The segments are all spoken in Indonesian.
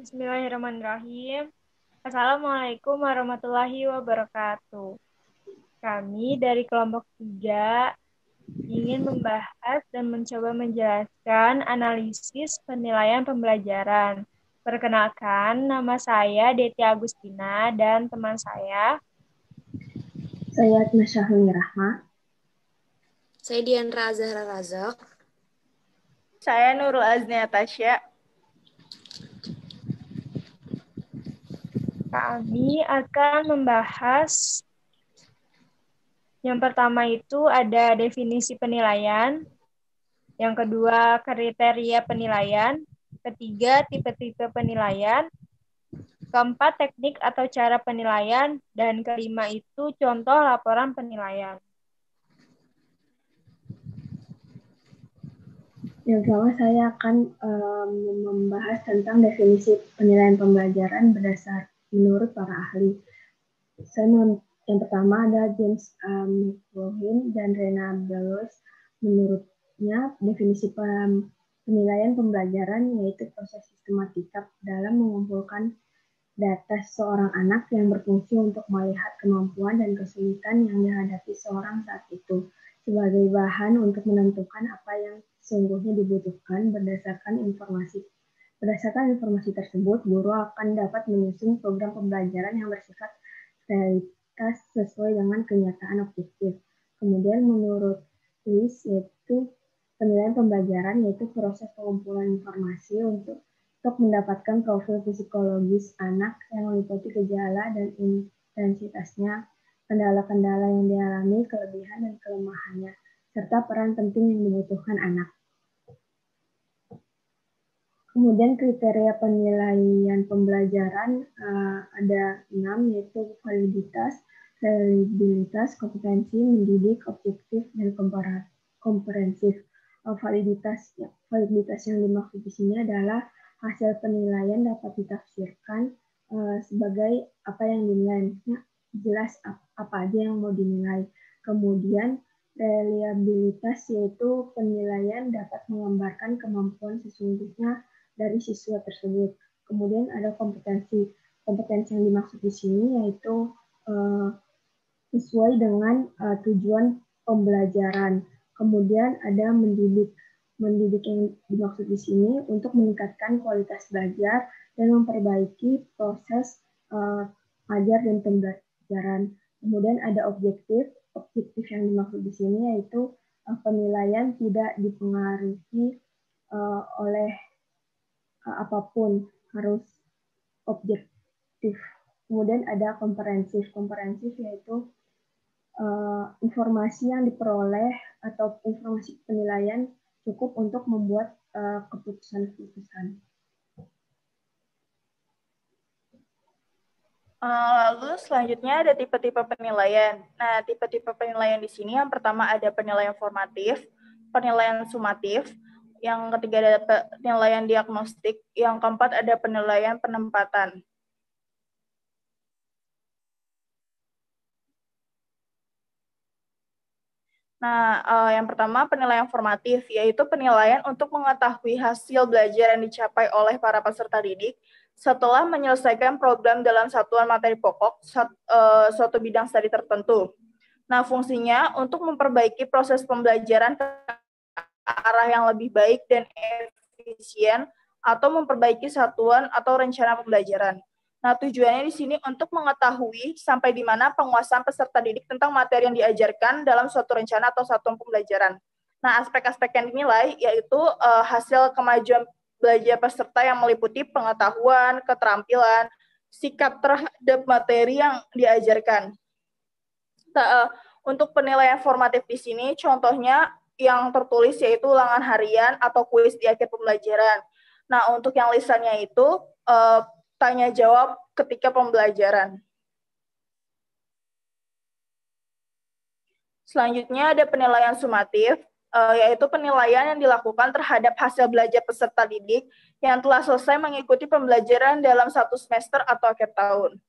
Bismillahirrahmanirrahim. Assalamualaikum warahmatullahi wabarakatuh. Kami dari kelompok 3 ingin membahas dan mencoba menjelaskan analisis penilaian pembelajaran. Perkenalkan, nama saya Deti Agustina dan teman Saya Nasyahul Rahma. Saya Diandra Azahra Razak. Saya Nurul Aznia Tasya. Kami akan membahas yang pertama itu ada definisi penilaian, yang kedua kriteria penilaian, ketiga tipe-tipe penilaian, keempat teknik atau cara penilaian, dan kelima itu contoh laporan penilaian. Yang pertama saya akan membahas tentang definisi penilaian pembelajaran menurut para ahli. Yang pertama ada James McLaughlin dan Rena Bellows. Menurutnya definisi penilaian pembelajaran yaitu proses sistematika dalam mengumpulkan data seorang anak yang berfungsi untuk melihat kemampuan dan kesulitan yang dihadapi seorang saat itu sebagai bahan untuk menentukan apa yang sesungguhnya dibutuhkan. Berdasarkan informasi tersebut, guru akan dapat menyusun program pembelajaran yang bersifat realitas sesuai dengan kenyataan objektif. Kemudian menurut Lewis, yaitu penilaian pembelajaran yaitu proses pengumpulan informasi untuk mendapatkan profil psikologis anak yang meliputi gejala dan intensitasnya, kendala-kendala yang dialami, kelebihan dan kelemahannya, serta peran penting yang dibutuhkan anak. Kemudian kriteria penilaian pembelajaran ada 6, yaitu validitas, reliabilitas, kompetensi, mendidik, objektif, dan komprehensif. Validitas yang dimaksud di sini adalah hasil penilaian dapat ditafsirkan sebagai apa yang dinilai, jelas apa aja yang mau dinilai. Kemudian reliabilitas yaitu penilaian dapat menggambarkan kemampuan sesungguhnya dari siswa tersebut. Kemudian ada kompetensi. Kompetensi yang dimaksud di sini yaitu sesuai dengan tujuan pembelajaran. Kemudian ada mendidik. Mendidik yang dimaksud di sini untuk meningkatkan kualitas belajar dan memperbaiki proses ajar dan pembelajaran. Kemudian ada objektif. Objektif yang dimaksud di sini yaitu penilaian tidak dipengaruhi oleh apapun, harus objektif. Kemudian ada komprehensif. Komprehensif yaitu informasi yang diperoleh atau informasi penilaian cukup untuk membuat keputusan-keputusan. Lalu selanjutnya ada tipe-tipe penilaian. Nah, tipe-tipe penilaian di sini yang pertama ada penilaian formatif, penilaian sumatif, yang ketiga ada penilaian diagnostik, yang keempat ada penilaian penempatan. Nah, yang pertama penilaian formatif, yaitu penilaian untuk mengetahui hasil belajar yang dicapai oleh para peserta didik setelah menyelesaikan program dalam satuan materi pokok suatu bidang studi tertentu. Nah, fungsinya untuk memperbaiki proses pembelajaran ke arah yang lebih baik dan efisien atau memperbaiki satuan atau rencana pembelajaran. Nah, tujuannya di sini untuk mengetahui sampai di mana penguasaan peserta didik tentang materi yang diajarkan dalam suatu rencana atau satuan pembelajaran. Nah, aspek-aspek yang dinilai yaitu hasil kemajuan belajar peserta yang meliputi pengetahuan, keterampilan, sikap terhadap materi yang diajarkan. Untuk penilaian formatif di sini, contohnya yang tertulis yaitu ulangan harian atau kuis di akhir pembelajaran. Nah, untuk yang lisannya itu tanya jawab ketika pembelajaran. Selanjutnya ada penilaian sumatif, yaitu penilaian yang dilakukan terhadap hasil belajar peserta didik yang telah selesai mengikuti pembelajaran dalam satu semester atau akhir tahun.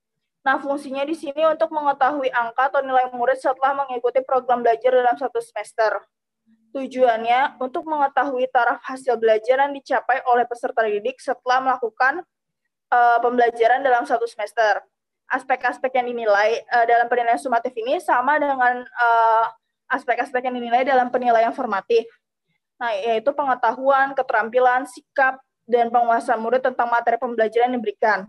Nah, fungsinya di sini untuk mengetahui angka atau nilai murid setelah mengikuti program belajar dalam satu semester. Tujuannya untuk mengetahui taraf hasil belajar yang dicapai oleh peserta didik setelah melakukan pembelajaran dalam satu semester. Aspek-aspek yang dinilai dalam penilaian sumatif ini sama dengan aspek-aspek yang dinilai dalam penilaian formatif. Nah, yaitu pengetahuan, keterampilan, sikap, dan penguasaan murid tentang materi pembelajaran yang diberikan.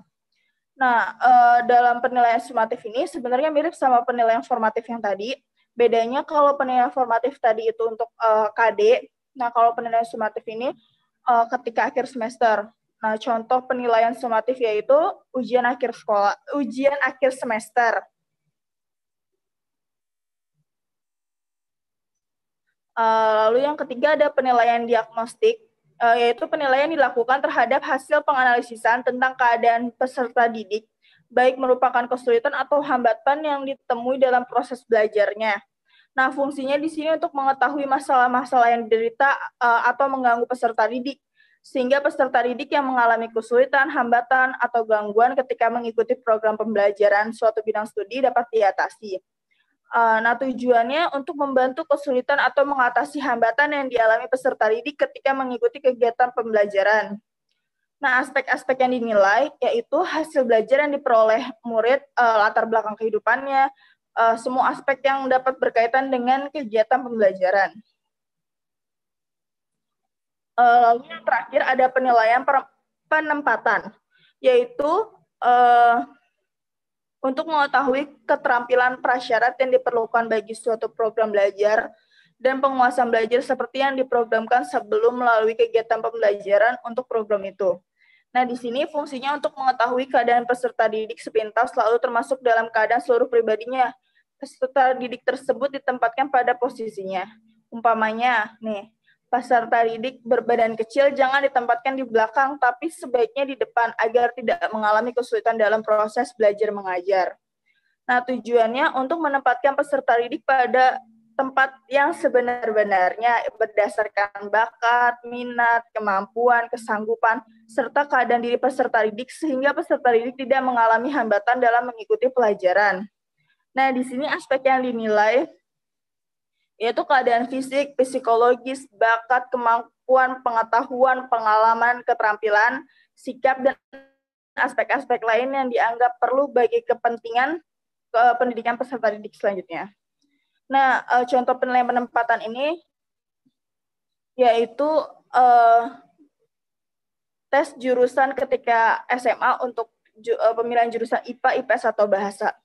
Nah, dalam penilaian sumatif ini sebenarnya mirip sama penilaian formatif yang tadi. Bedanya kalau penilaian formatif tadi itu untuk KD, nah kalau penilaian sumatif ini ketika akhir semester. Nah, contoh penilaian sumatif yaitu ujian akhir semester. Lalu yang ketiga ada penilaian diagnostik, yaitu penilaian dilakukan terhadap hasil penganalisisan tentang keadaan peserta didik, baik merupakan kesulitan atau hambatan yang ditemui dalam proses belajarnya. Nah, fungsinya di sini untuk mengetahui masalah-masalah yang diderita atau mengganggu peserta didik, sehingga peserta didik yang mengalami kesulitan, hambatan, atau gangguan ketika mengikuti program pembelajaran suatu bidang studi dapat diatasi. Nah, tujuannya untuk membantu kesulitan atau mengatasi hambatan yang dialami peserta didik ketika mengikuti kegiatan pembelajaran. Nah, aspek-aspek yang dinilai yaitu hasil belajar yang diperoleh murid, latar belakang kehidupannya, semua aspek yang dapat berkaitan dengan kegiatan pembelajaran. Lalu yang terakhir ada penilaian penempatan, yaitu untuk mengetahui keterampilan prasyarat yang diperlukan bagi suatu program belajar dan penguasaan belajar seperti yang diprogramkan sebelum melalui kegiatan pembelajaran untuk program itu. Nah, di sini fungsinya untuk mengetahui keadaan peserta didik sepintas selalu termasuk dalam keadaan seluruh pribadinya. Peserta didik tersebut ditempatkan pada posisinya. Umpamanya, nih, peserta didik berbadan kecil jangan ditempatkan di belakang, tapi sebaiknya di depan agar tidak mengalami kesulitan dalam proses belajar mengajar. Nah, tujuannya untuk menempatkan peserta didik pada tempat yang sebenar-benarnya berdasarkan bakat, minat, kemampuan, kesanggupan, serta keadaan diri peserta didik sehingga peserta didik tidak mengalami hambatan dalam mengikuti pelajaran. Nah, di sini aspek yang dinilai yaitu keadaan fisik, psikologis, bakat, kemampuan, pengetahuan, pengalaman, keterampilan, sikap, dan aspek-aspek lain yang dianggap perlu bagi kepentingan pendidikan peserta didik selanjutnya. Nah, contoh penilaian penempatan ini yaitu tes jurusan ketika SMA untuk pemilihan jurusan IPA, IPS, atau bahasa.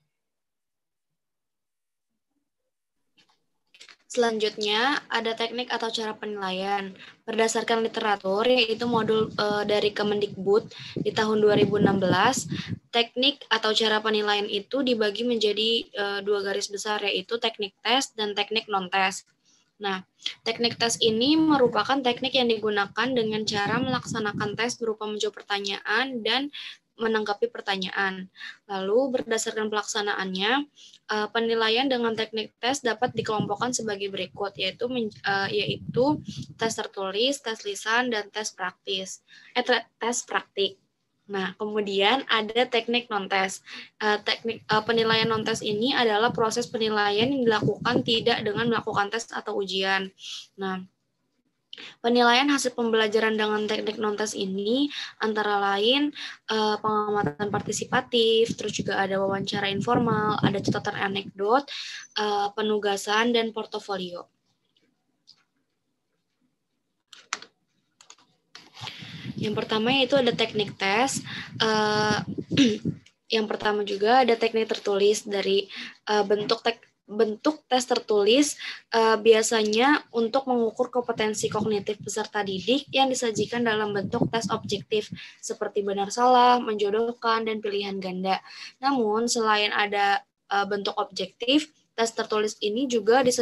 Selanjutnya, ada teknik atau cara penilaian. Berdasarkan literatur, yaitu modul dari Kemendikbud di tahun 2016, teknik atau cara penilaian itu dibagi menjadi 2 garis besar, yaitu teknik tes dan teknik non-tes. Nah, teknik tes ini merupakan teknik yang digunakan dengan cara melaksanakan tes berupa menjawab pertanyaan dan menanggapi pertanyaan. Lalu berdasarkan pelaksanaannya, penilaian dengan teknik tes dapat dikelompokkan sebagai berikut, yaitu tes tertulis, tes lisan, dan tes praktik. Nah, kemudian ada teknik non-tes. Penilaian non-tes ini adalah proses penilaian yang dilakukan tidak dengan melakukan tes atau ujian. Nah, penilaian hasil pembelajaran dengan teknik non-tes ini antara lain pengamatan partisipatif, terus juga ada wawancara informal, ada catatan anekdot, penugasan, dan portofolio. Yang pertama yaitu ada teknik tes. Yang pertama juga ada teknik tertulis dari bentuk tes tertulis biasanya untuk mengukur kompetensi kognitif peserta didik yang disajikan dalam bentuk tes objektif seperti benar salah, menjodohkan, dan pilihan ganda. Namun selain ada bentuk objektif, tes tertulis ini juga bisa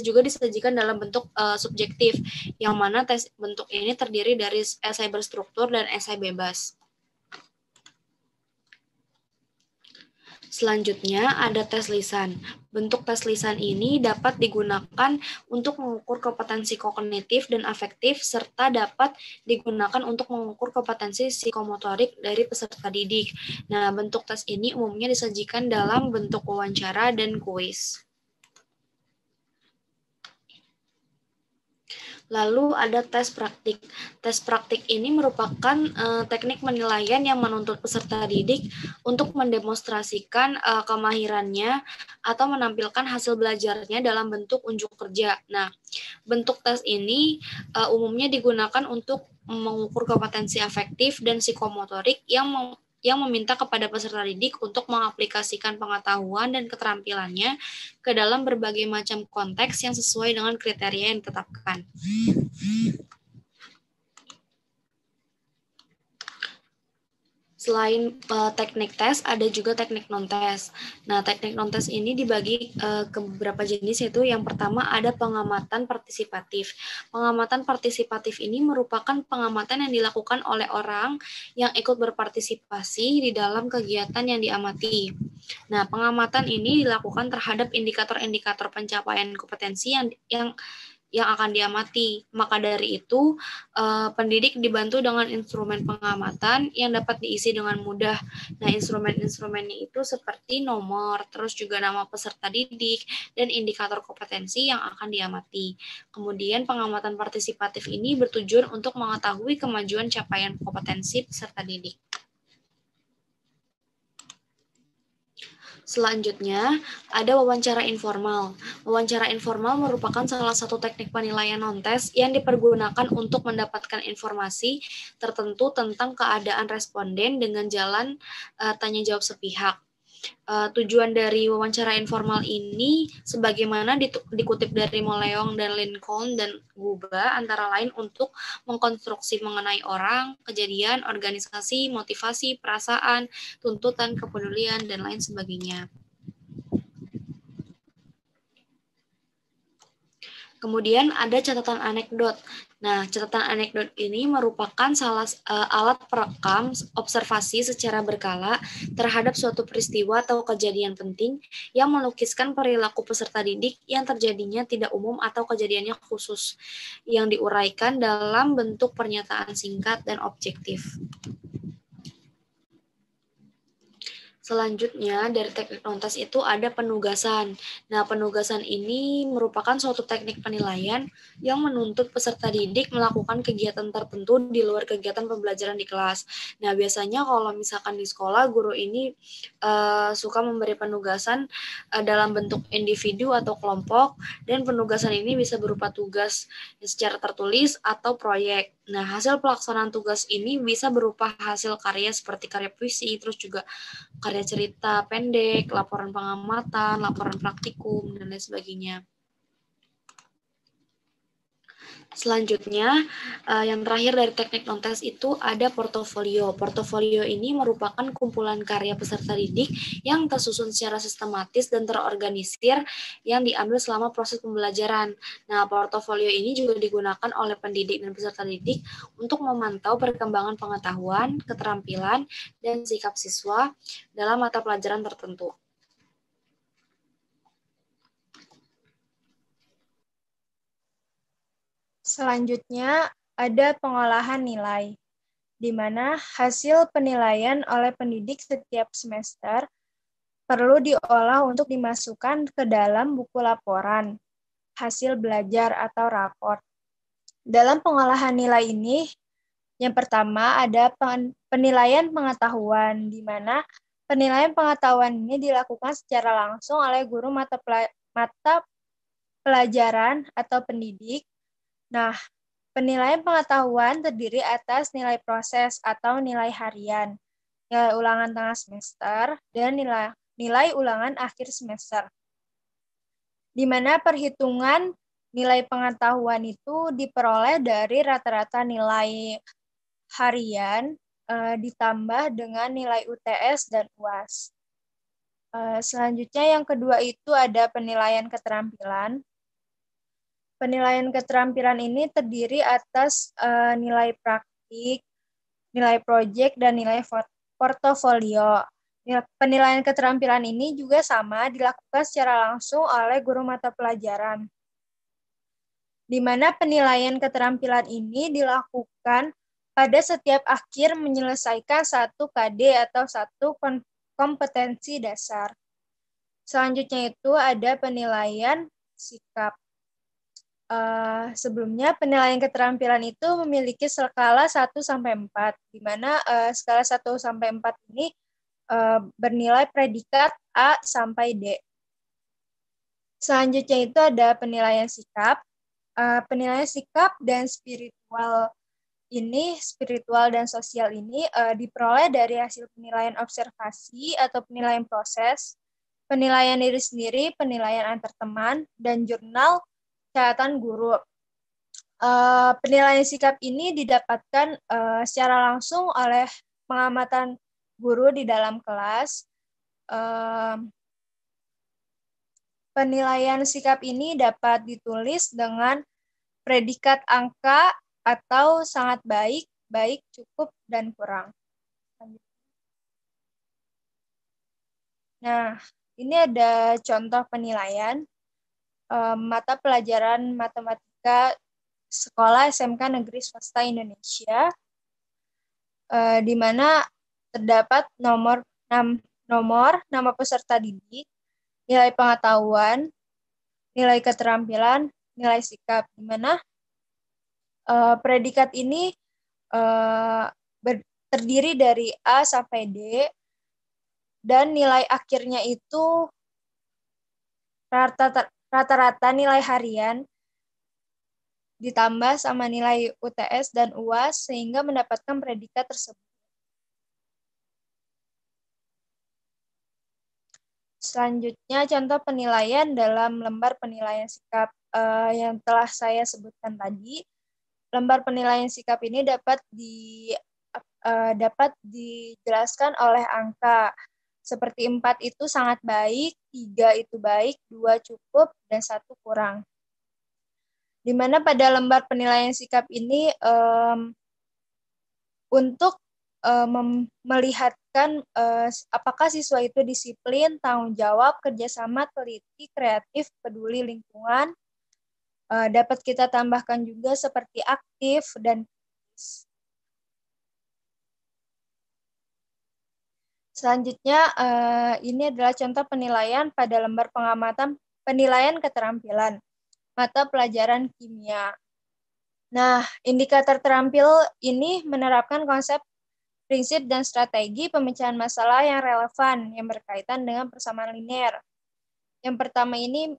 juga disajikan dalam bentuk subjektif, yang mana tes bentuk ini terdiri dari esai berstruktur dan esai bebas. Selanjutnya ada tes lisan. Bentuk tes lisan ini dapat digunakan untuk mengukur kompetensi kognitif dan afektif serta dapat digunakan untuk mengukur kompetensi psikomotorik dari peserta didik. Nah, bentuk tes ini umumnya disajikan dalam bentuk wawancara dan kuis. Lalu ada tes praktik. Tes praktik ini merupakan teknik penilaian yang menuntut peserta didik untuk mendemonstrasikan kemahirannya atau menampilkan hasil belajarnya dalam bentuk unjuk kerja. Nah, bentuk tes ini umumnya digunakan untuk mengukur kompetensi afektif dan psikomotorik yang meminta kepada peserta didik untuk mengaplikasikan pengetahuan dan keterampilannya ke dalam berbagai macam konteks yang sesuai dengan kriteria yang ditetapkan. Selain teknik tes, ada juga teknik non-tes. Nah, teknik non-tes ini dibagi ke beberapa jenis, yaitu yang pertama ada pengamatan partisipatif. Pengamatan partisipatif ini merupakan pengamatan yang dilakukan oleh orang yang ikut berpartisipasi di dalam kegiatan yang diamati. Nah, pengamatan ini dilakukan terhadap indikator-indikator pencapaian kompetensi yang akan diamati. Maka dari itu, pendidik dibantu dengan instrumen pengamatan yang dapat diisi dengan mudah. Nah, instrumen-instrumennya itu seperti nomor, terus juga nama peserta didik, dan indikator kompetensi yang akan diamati. Kemudian, pengamatan partisipatif ini bertujuan untuk mengetahui kemajuan capaian kompetensi peserta didik. Selanjutnya, ada wawancara informal. Wawancara informal merupakan salah satu teknik penilaian non-tes yang dipergunakan untuk mendapatkan informasi tertentu tentang keadaan responden dengan jalan tanya jawab sepihak. Tujuan dari wawancara informal ini sebagaimana dikutip dari Moleong dan Lincoln dan Guba antara lain untuk mengkonstruksi mengenai orang, kejadian, organisasi, motivasi, perasaan, tuntutan, kepedulian, dan lain sebagainya. Kemudian ada catatan anekdot. Nah, catatan anekdot ini merupakan alat perekam observasi secara berkala terhadap suatu peristiwa atau kejadian penting yang melukiskan perilaku peserta didik yang terjadinya tidak umum atau kejadiannya khusus, yang diuraikan dalam bentuk pernyataan singkat dan objektif. Selanjutnya, dari teknik non-tes itu ada penugasan. Nah, penugasan ini merupakan suatu teknik penilaian yang menuntut peserta didik melakukan kegiatan tertentu di luar kegiatan pembelajaran di kelas. Nah, biasanya kalau misalkan di sekolah, guru ini suka memberi penugasan dalam bentuk individu atau kelompok, dan penugasan ini bisa berupa tugas secara tertulis atau proyek. Nah, hasil pelaksanaan tugas ini bisa berupa hasil karya seperti karya puisi, terus juga karya cerita pendek, laporan pengamatan, laporan praktikum, dan lain sebagainya. Selanjutnya, yang terakhir dari teknik non-tes itu ada portofolio. Portofolio ini merupakan kumpulan karya peserta didik yang tersusun secara sistematis dan terorganisir yang diambil selama proses pembelajaran. Nah, portofolio ini juga digunakan oleh pendidik dan peserta didik untuk memantau perkembangan pengetahuan, keterampilan, dan sikap siswa dalam mata pelajaran tertentu. Selanjutnya, ada pengolahan nilai, di mana hasil penilaian oleh pendidik setiap semester perlu diolah untuk dimasukkan ke dalam buku laporan, hasil belajar atau raport. Dalam pengolahan nilai ini, yang pertama ada penilaian pengetahuan, di mana penilaian pengetahuan ini dilakukan secara langsung oleh guru mata pelajaran atau pendidik. Nah, penilaian pengetahuan terdiri atas nilai proses atau nilai harian, nilai ulangan tengah semester, dan nilai ulangan akhir semester. Di mana perhitungan nilai pengetahuan itu diperoleh dari rata-rata nilai harian ditambah dengan nilai UTS dan UAS. Selanjutnya yang kedua itu ada penilaian keterampilan. Penilaian keterampilan ini terdiri atas nilai praktik, nilai proyek, dan nilai portofolio. Penilaian keterampilan ini juga sama dilakukan secara langsung oleh guru mata pelajaran. Di mana penilaian keterampilan ini dilakukan pada setiap akhir menyelesaikan satu KD atau satu kompetensi dasar. Selanjutnya itu ada penilaian sikap. Sebelumnya penilaian keterampilan itu memiliki skala 1-4, di mana skala 1-4 ini bernilai predikat A sampai D. Selanjutnya itu ada penilaian sikap. Penilaian sikap dan spiritual dan sosial ini diperoleh dari hasil penilaian observasi atau penilaian proses, penilaian diri sendiri, penilaian antar teman, dan jurnal catatan guru. Penilaian sikap ini didapatkan secara langsung oleh pengamatan guru di dalam kelas. Penilaian sikap ini dapat ditulis dengan predikat angka atau sangat baik, baik, cukup, dan kurang. Nah, ini ada contoh penilaian mata pelajaran matematika sekolah SMK Negeri Swasta Indonesia, di mana terdapat nama peserta didik, nilai pengetahuan, nilai keterampilan, nilai sikap, di mana predikat ini terdiri dari A sampai D, dan nilai akhirnya itu rata-rata nilai harian ditambah sama nilai UTS dan UAS sehingga mendapatkan predikat tersebut. Selanjutnya, contoh penilaian dalam lembar penilaian sikap yang telah saya sebutkan tadi. Lembar penilaian sikap ini dapat dijelaskan oleh angka. Seperti 4 itu sangat baik, 3 itu baik, 2 cukup, dan 1 kurang. Di mana pada lembar penilaian sikap ini untuk melihatkan apakah siswa itu disiplin, tanggung jawab, kerjasama, teliti, kreatif, peduli lingkungan. Dapat kita tambahkan juga seperti aktif dan kritis. Selanjutnya, ini adalah contoh penilaian pada lembar pengamatan penilaian keterampilan mata pelajaran kimia. Nah, indikator terampil ini menerapkan konsep, prinsip, dan strategi pemecahan masalah yang relevan yang berkaitan dengan persamaan linear. Yang pertama ini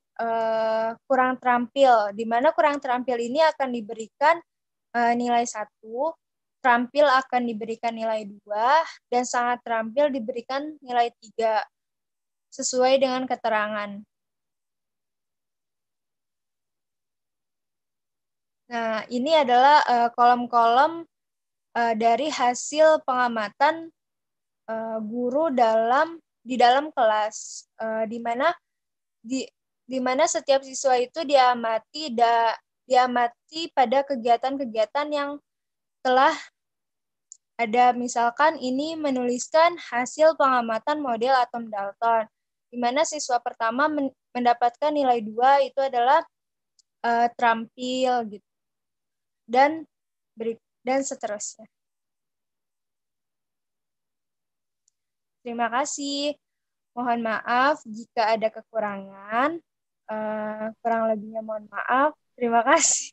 kurang terampil, di mana kurang terampil ini akan diberikan nilai 1, terampil akan diberikan nilai 2, dan sangat terampil diberikan nilai 3, sesuai dengan keterangan. Nah, ini adalah kolom-kolom dari hasil pengamatan guru di dalam kelas, di mana setiap siswa itu diamati pada kegiatan-kegiatan yang telah ada. Misalkan ini menuliskan hasil pengamatan model atom Dalton, di mana siswa pertama mendapatkan nilai 2 itu adalah terampil gitu. Dan seterusnya. Terima kasih. Mohon maaf jika ada kekurangan. Kurang lebihnya mohon maaf. Terima kasih.